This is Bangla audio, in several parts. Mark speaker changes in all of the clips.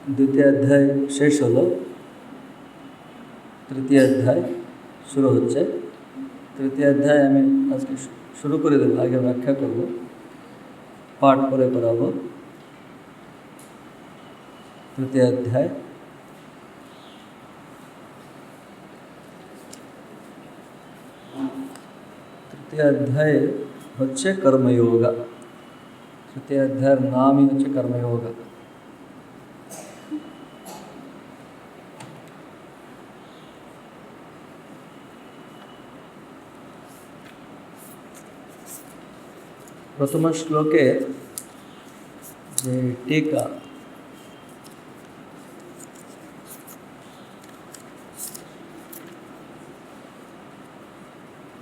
Speaker 1: द्वितीय अध्याय शेष हलो, तृतीय अध्याय शुरू होच्छे। तृतीय अध्याय हमें आज के शुरू करे देव, आगे व्याख्या करब, पाठ परे कराबो। तृतीय अध्याय तृतीय अध्याय होच्छे कर्मयोग। तृतीय अध्याय नाम ही होच्छे कर्मयोग। प्रथम श्लोके टीका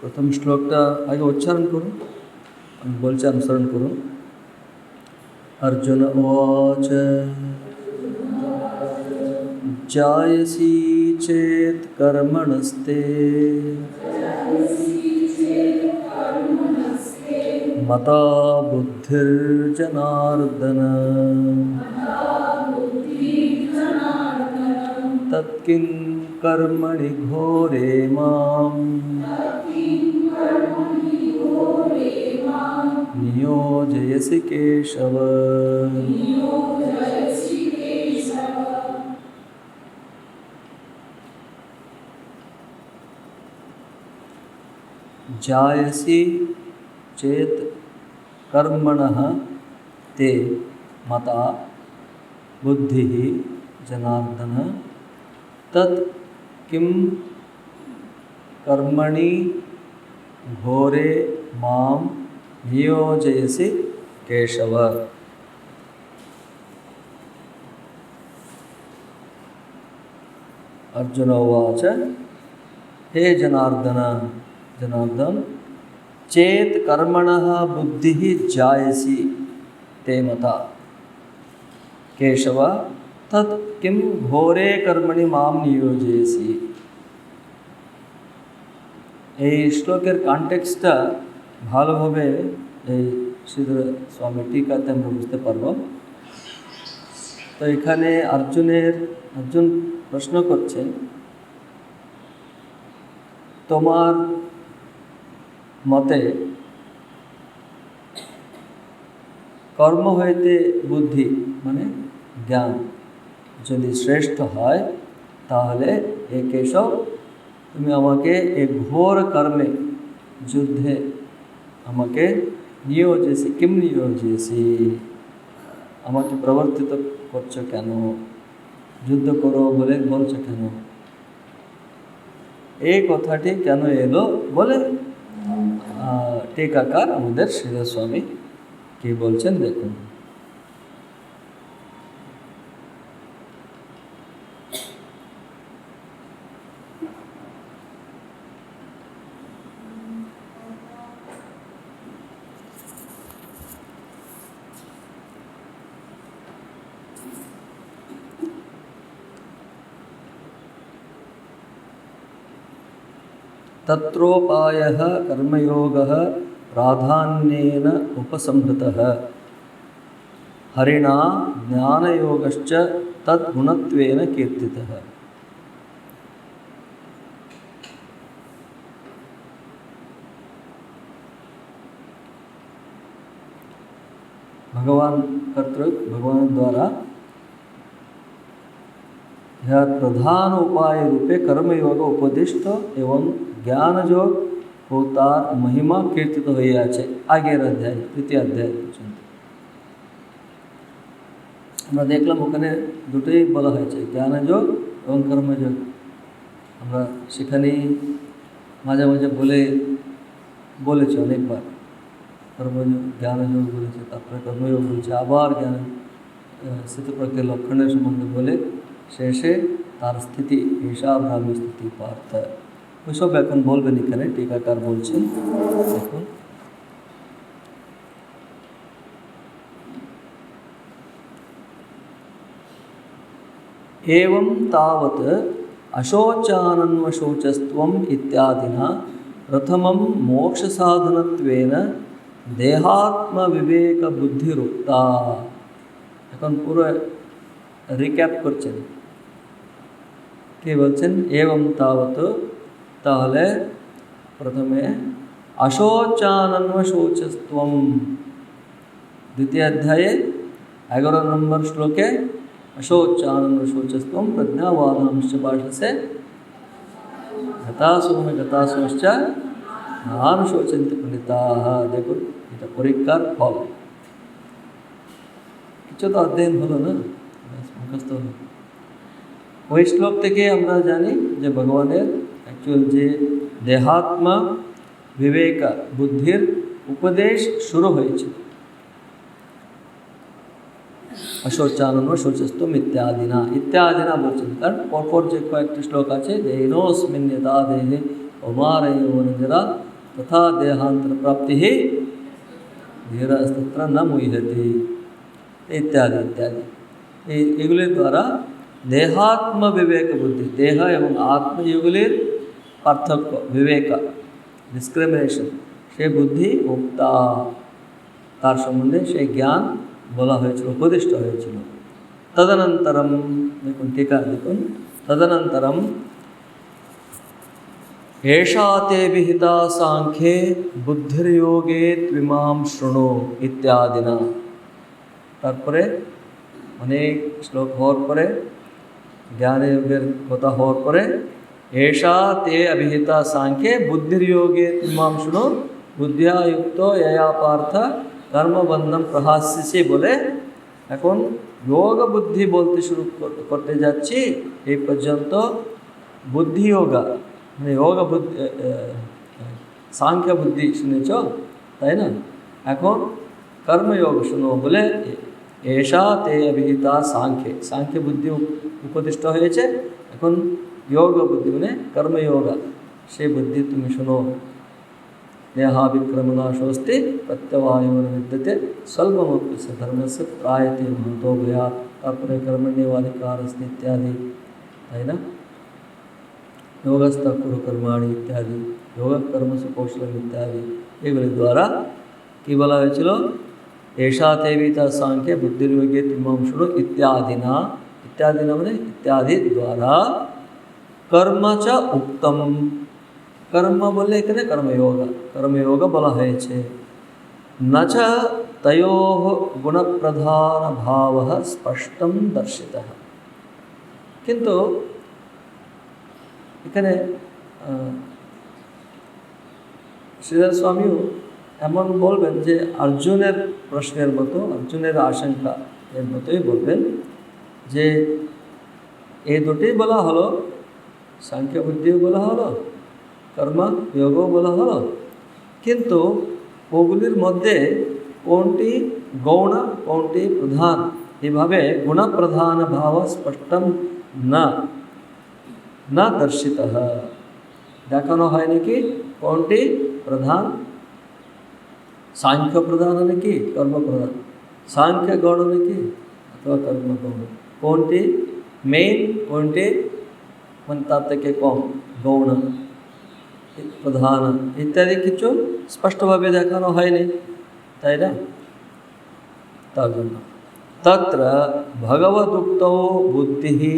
Speaker 1: प्रथम श्लोकटा आगे उच्चारण करूँ, बोलचे अनुसरण करूँ। अर्जुन उवाच जायसी चेत् कर्मणस्ते मता बुद्धिर्जनार्दन तत्किं कर्मणि घोरे मां नियोजयसि केशव। जायसी चेत कर्मणः ते मता बुद्धिः जनार्दन तत् किं कर्मणि घोरे मां नियोजयसि केशव। अर्जुन उवाच हे जनार्दन चेत कर्मणः बुद्धिः जायसी ते मता केशव तत् किं घोरे कर्मणि मां नियोजयसि। এই শ্লোকের কনটেক্সটটা ভালোভাবে এই শ্রীধর স্বামী টিকাতে আমরা বুঝতে পারব। তো এখানে অর্জুন প্রশ্ন করছেন, তোমার মতে কর্ম হইতে বুদ্ধি মানে জ্ঞান যদি শ্রেষ্ঠ হয়, তাহলে এ কেশব তুমি আমাকে এই ঘোর কর্মে যুদ্ধে আমাকে নিয়োজেছি, কিম নিয়োজেছি, আমাকে প্রবর্তিত করছো কেন, যুদ্ধ করো বলে বলছো কেন, এই কথাটি কেন এলো বলে टीकाकार আমাদের শ্রীধর স্বামী কি বলছেন দেখুন। तत्रोपायः कर्मयोगः प्राधान्येन उपसंहृतः हरिणा ज्ञानयोगश्च तद्गुणत्वेन कीर्तितः। भगवान द्वारा यह प्रधान उपाय रूपे कर्मयोग उपदिष्ट एवं ज्ञान योग ও তার মহিমা কীর্তিত হইয়াছে। আগের অধ্যায় তৃতীয় অধ্যায় পর্যন্ত আমরা দেখলাম, ওখানে দুটোই বলা হয়েছে, জ্ঞানযোগ এবং কর্মযোগ। আমরা সেখানেই মাঝে মাঝে বলেছি অনেকবার, কর্মযোগ জ্ঞানযোগ বলেছে, তারপরে কর্মযোগ বলেছে, আবার জ্ঞান স্থিতপ্রজ্ঞের লক্ষণের সম্বন্ধে বলে শেষে তার স্থিতি ঈশাভ্রামী স্থিতি পার্থ, ওইসব এখন বলবেন এখানে টিকাকার বলছেন দেখুন। एवं तावत् अशोचानन्वशोचस्त्वम् इत्यादिना प्रथमं मोक्षसाधनत्वेन देहात्मविवेकबुद्धिरुक्ता। এখন পুরো রিক্যাপ করছেন, কি বলছেন? এবং তাবত, তাহলে প্রথমে অশোচানন্বশোচস্ত্বম, দ্বিতীয় অধ্যায়ে 11 নম্বর শ্লোকে অশোচানন্বশোচস্ত্বম প্রজ্ঞাবাদাংশ্চ ভাষসে গতাসোন গতাসোশ্চ নান শোচন্তি পণ্ডিতাঃ। দেখুন, এটা পরীক্ষার ফল। কিছু তো অধ্যয়ন হলো না, মুখস্থ হলো। ওই শ্লোক থেকে আমরা জানি যে ভগবানের অ্যাকচুয়াল যে দেহাত্মা বিবেকা বুদ্ধির উপদেশ শুরু হয়েছে। অশোচানন শোচস্তম ইত্যাদিনা, ইত্যাদিনা বলছেন। কারণ পরপর যে কয়েকটি শ্লোক আছে, দেহিনোস্মিন যথা দেহে ওমারয়ো নিজরা তথা দেহান্তর প্রাপ্তি ধীরস্তত্র ন মুহ্যতি ইত্যাদি ইত্যাদি। এগুলির দ্বারা দেহাত্ম বিবেক বুদ্ধি, দেহ এবং আত্ম এগুলির পার্থক্য, বিবেক, ডিসক্রিমিনেশন, সেই বুদ্ধি মুক্তা, তার সম্বন্ধে সেই জ্ঞান বলা হয়েছিল, উপদিষ্ট হয়েছিল। তদনন্তরম, দেখুন টিকা দেখুন, তদনন্তরম এষা তে বিহিতা সাংখ্যে বুদ্ধির্যোগে ত্বিমাম শৃণু ইত্যাদিনা। তারপরে অনেক শ্লোক হওয়ার পরে, জ্ঞান যোগের কথা হওয়ার পরে, এষা তে অভিহিতা সাংখ্যে বুদ্ধির্যোগে ত্বিমাম শৃণু বুদ্ধিয়া যুক্ত यया পার্থ কর্মবন্ধম প্রহাস্যসি বলে এখন যোগ বুদ্ধি বলতে শুরু করতে যাচ্ছি। এই পর্যন্ত বুদ্ধিযোগা মানে যোগ বুদ্ধি, সাংখ্য বুদ্ধি শুনেছ, তাই না? এখন কর্মযোগ শুনো বলে এষা তে অভিহিতা সাংখ্যে, সাংখ্য বুদ্ধি উপদিষ্ট হয়েছে। এখন যোগ বুদ্ধি মানে কর্মযোগ, সেই বুদ্ধি তুমি শোনো। দেহাবিক্রমনাশোস্তি প্রত্যবায়ুর বিদ্যতে স্বল্পমপি স ধর্মস্য ত্রায়তে महतो भयात्। তারপরে কর্মণ্যেবাধিকারস্তি ইত্যাদি, তাই না? যোগস্থ কুরু কর্মাণি ইত্যাদি, যোগ কর্মসু কৌশলম ইত্যাদি, এগুলি দ্বারা কী বলা হয়েছিল? এষা তেবিতা সাংখ্যে বুদ্ধির্যোগে ত্বিমাম শৃণু ইত্যাদিনা, ইত্যাদিনা মানে ইত্যাদি দ্বারা কর্ম চ উক্তম, কর্ম বললে এখানে কর্মযোগ, কর্মযোগ বলা হয়েছে। ন চ তয়োঃ গুণপ্রধান ভাব স্পষ্টম দর্শিত। কিন্তু এখানে শ্রীধর স্বামীও এমন বলবেন যে অর্জুনের প্রশ্নের মতো, অর্জুনের আশঙ্কা এর মতোই বলবেন যে এই দুটোই বলা হলো, সাংখ্য বুদ্ধিও বলা হলো, কর্মযোগও বলা হলো, কিন্তু ওগুলির মধ্যে কোনটি গৌণ কোনটি প্রধান, এভাবে গুণপ্রধান ভাব স্পষ্টম না দর্শিত, দেখানো হয়নি কি কোনটি প্রধান। সাংখ্য প্রধান নাকি কর্ম প্রধান, সাংখ্য গৌণ নাকি অথবা কর্ম গৌণ, কোনটি মেইন কোনটি মানে তার থেকে কম, গৌণ প্রধান ইত্যাদি কিছু স্পষ্টভাবে দেখানো হয়নি, তাই না? তার জন্য তত্র ভগবদুক্তৌ বুদ্ধি,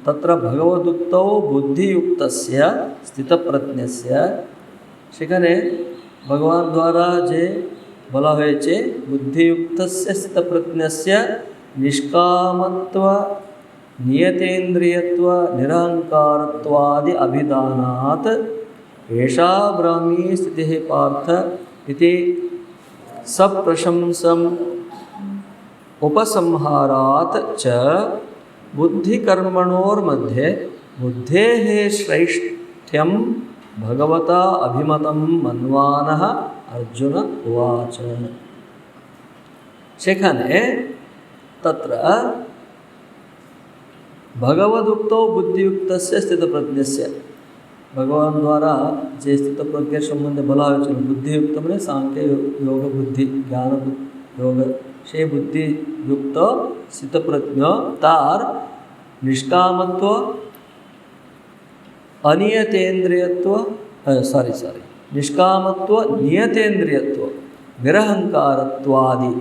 Speaker 1: তত্র ভগবদুক্তৌ বুদ্ধিযুক্তস্য স্থিতপ্রজ্ঞস্য, সেখানে ভগবান দ্বারা যে বলা হয়েছে বুদ্ধিযুক্তস্য স্থিতপ্রজ্ঞস্য নিষ্কামত্ব নিয়তেन्द्রিয়ত্ব নিরহংकारत्वादि अभिधानात् एषा ब्राह्मी स्थितिः पार्थ इति सप्रशंसम् उपसंहारात् च बुद्धिकर्मणोर्मध्ये बुद्धेः श्रैष्ठ्यं भगवता अभिमतं मन्वानः अर्जुन उवाच। সেখানে तत्र भगवदुक्तो बुद्धियुक्तस्य स्थितप्रज्ञस्य, भगवान द्वारा जे स्थितप्रज्ञेर सम्बन्धे बला हয়েছিল बुद्धियुक्त মানে सांख्य योग बुद्धि ज्ञान योग, সেই বুদ্ধিযুক্ত স্থিতপ্রজ্ঞ তার নিষ্কামত্ব অনিয়তেন্দ্রিয়ত্ব নিষ্কামত্ব নিয়তেন্দ্রিয়ত্ব নিরহংकारत्वादि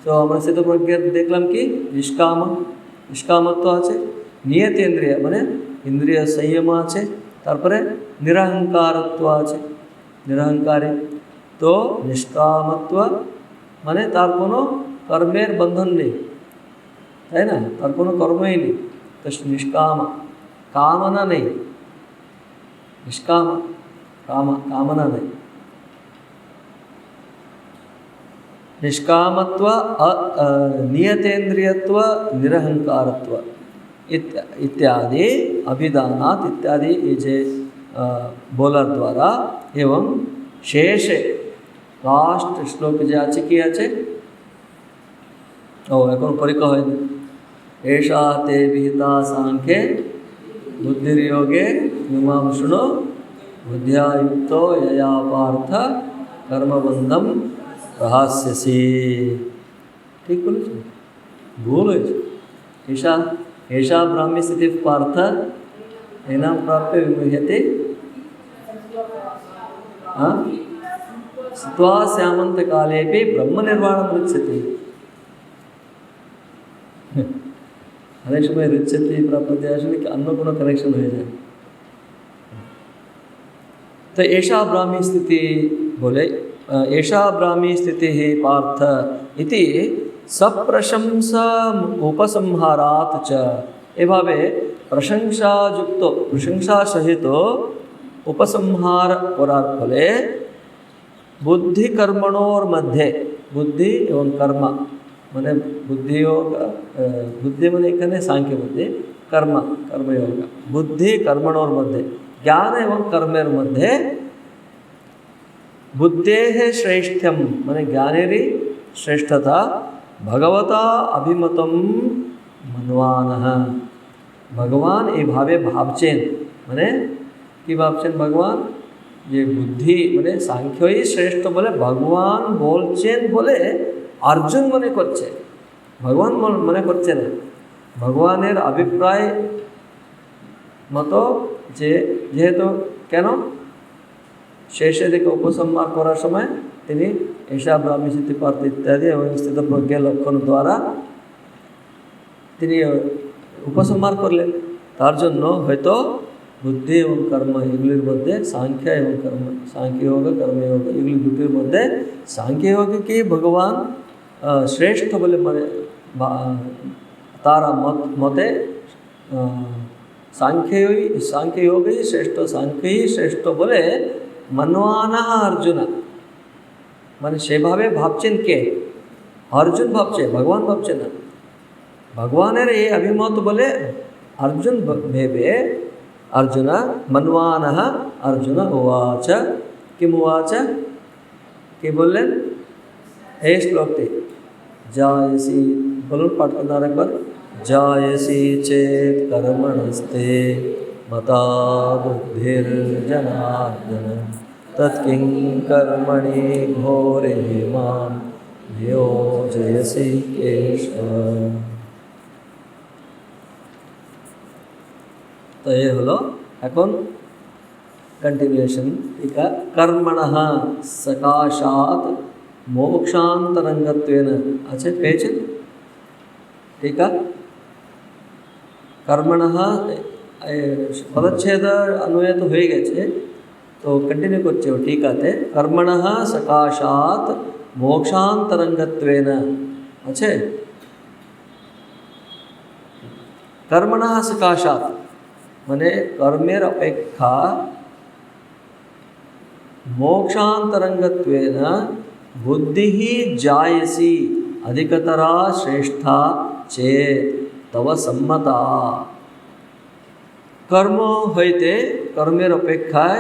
Speaker 1: তো আমরা স্থিতপ্রজ্ঞের দেখলাম কি নিষ্কাম, নিষ্কামত্ব আছে, নিয়তেন্দ্রিয় মানে ইন্দ্রিয় সংযম আছে, তারপরে নিরহংকারত্ব আছে, নিরহংকারী। তো নিষ্কামত্ব মানে তার কোনো কর্মের বন্ধন নেই, তাই না, তার কোনো কর্মই নেই, তো নিষ্কাম, কামনা নেই, निष्काम कामना नहीं। निष्कामत्व, नियतेन्द्रियत्व, निरहंकारत्व इत्यादि अभिधानात् इत्यादि ये बोलर द्वारा एवं शेषे लास्ट श्लोक जे आछे कि आछे ओ एखन परीक्षा हयनि एषा ते विहिता सांख्ये बुद्धिर्योगे इमां शृणु बुद्ध्या युक्तो यया पार्थ कर्मबन्धं प्रहास्यसि। ठीक बोलेছো? भूल হয়েছে। एषा ब्राह्मी स्थिति पार्थ एनां प्राप्य विमुह्यते स्त्वा स्यामन्तकालेऽपि ब्रह्मनिर्वाणं रुच्यते। अनेक समय रुच्यते प्राप्यते আসলে কি অন্য কোনো কানেকশন হয়ে যায়। तो एषा ब्राह्मी स्थिति बोले एषा ब्राह्मी स्थिति पार्थ इति सप्रशंसा उपसंहारात् च एभावे प्रशंसायुक्त प्रशंसा सहित उपसंहार करार फले बुद्धि कर्मणोर मध्य बुद्धि एवं कर्म माने बुद्धि योग बुद्धि माने एखाने सांख्य बुद्धि कर्म कर्मयोग बुद्धि कर्मणोर मध्य ज्ञान एवं कर्मेर मध्य बुद्धेः श्रेष्ठ्यम माने ज्ञानेरी श्रेष्ठता भगवता अभिमतम मन्वानः भगवान ए भावे भावचेन माने कि भावचेन भगवान ये बुद्धि माने सांख्यई श्रेष्ठ बोले भगवान बोलचेन बोले अर्जुन मने करছে भगवान मने करছে না भगवानेर अभिप्राय मतो যে যেহেতু কেন শেষে দিকে উপসংহার করার সময় তিনি এষা ব্রাহ্মী স্थिति পার্থ ইত্যাদি এবং স্থিতপ্রজ্ঞ লক্ষণ দ্বারা তিনি উপসংহার করলেন। তার জন্য হয়তো বুদ্ধি এবং কর্ম এগুলির মধ্যে সাংখ্য এবং কর্ম সাংখ্যযোগ কর্মযোগ এগুলি দুটির মধ্যে সাংখ্যযোগকে ভগবান শ্রেষ্ঠ বলে মানে তারা মতে सांख्ययोग ही श्रेष्ठ सांख्य ही श्रेष्ठ बोले मन्वाना अर्जुन माने से भावे भावचेन के अर्जुन भावचे भगवान भावचे ना भगवानेर ये अभिमत बोले अर्जुन भेबे अर्जुन मन्वानः अर्जुन उवाच किम उवाच कि बोलें हे श्लोकते जायसी बोलूं पाठ करना एक बार जायसी चेत कर्मणस्ते मता बुद्धिर्जनार्दन तत्किं कर्मणि घोरे मां नियोजयसि केशव। तो ये हलो এখন कंटिन्यूएशन ठीक है कर्मणः सकाशात मोक्षांतरंगत्वेन अच्छे पेज ठीक है कर्मणः पदच्छेद अन्वय तो हो गए तो कंटिन्यू करछे ठीक है कर्मणः सकाशात मोक्षांतरंगत्वेन अच्छे कर्मणः सकाशात माने कर्मेर अपेक्षा मोक्षांतरंगत्वेन बुद्धि जायसी अधिकतरा श्रेष्ठा चेत तव सम्मता कर्म हईते कर्मेर अपेक्षाय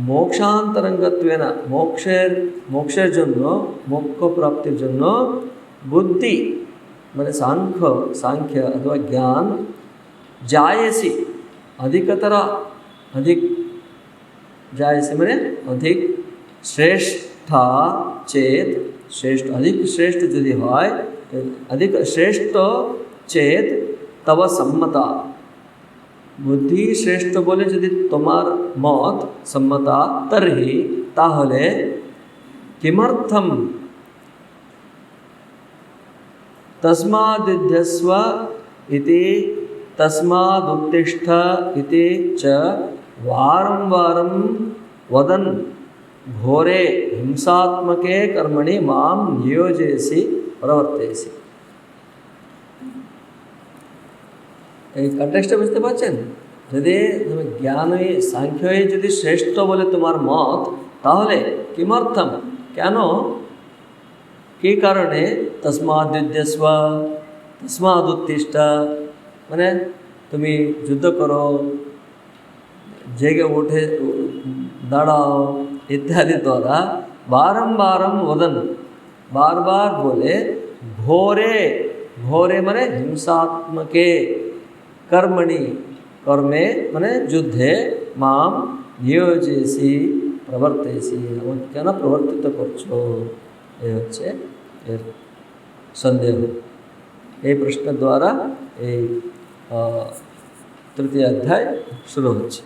Speaker 1: मोक्षांतरंगत्वेन मोक्षेर जन्य मोक्ष प्राप्तिर जन्य बुद्धि माने सांख्य अथवा ज्ञान जायसी अधिकतरा अधिक जायसी माने अधिक श्रेष्ठा चेत श्रेष्ठ अधिक श्रेष्ठ यदि है अधिक श्रेष्ठ चेत तव सम्मता बुद्धि श्रेष्ठ बोले यदि तुम्हार मत सम्मता तर्हि ताहले किमर्थम तस्माद्युध्यस्व इति तस्मादुत्तिष्ठ इति च वारं वारं वदन् घोरे हिंसात्मके कर्मणि मां नियोजयसि प्रवर्तयसि। এই কন্টেক্সটটা বুঝতে পারছেন? যদি তুমি জ্ঞানই সাংখ্যই যদি শ্রেষ্ঠ বলে তোমার মত, তাহলে কিমর্থম, কেন, কী কারণে তস্মাদ্যুদ্ধস্ব তস্মাদুত্তিষ্ঠ মানে তুমি যুদ্ধ করো, জেগে উঠে দাঁড়াও ইত্যাদি দ্বারা বারম্বারম वदन बार बार बोले घोरे घोरे माने हिंसात्मके कर्मणि कर्मे माने युद्धे माम नियोजयसि प्रवर्तयसि केन प्रवर्तित करछो এই হচ্ছে এর সন্দেহ। এই প্রশ্ন দ্বারা এই তৃতীয় অধ্যায় শুরু হচ্ছে।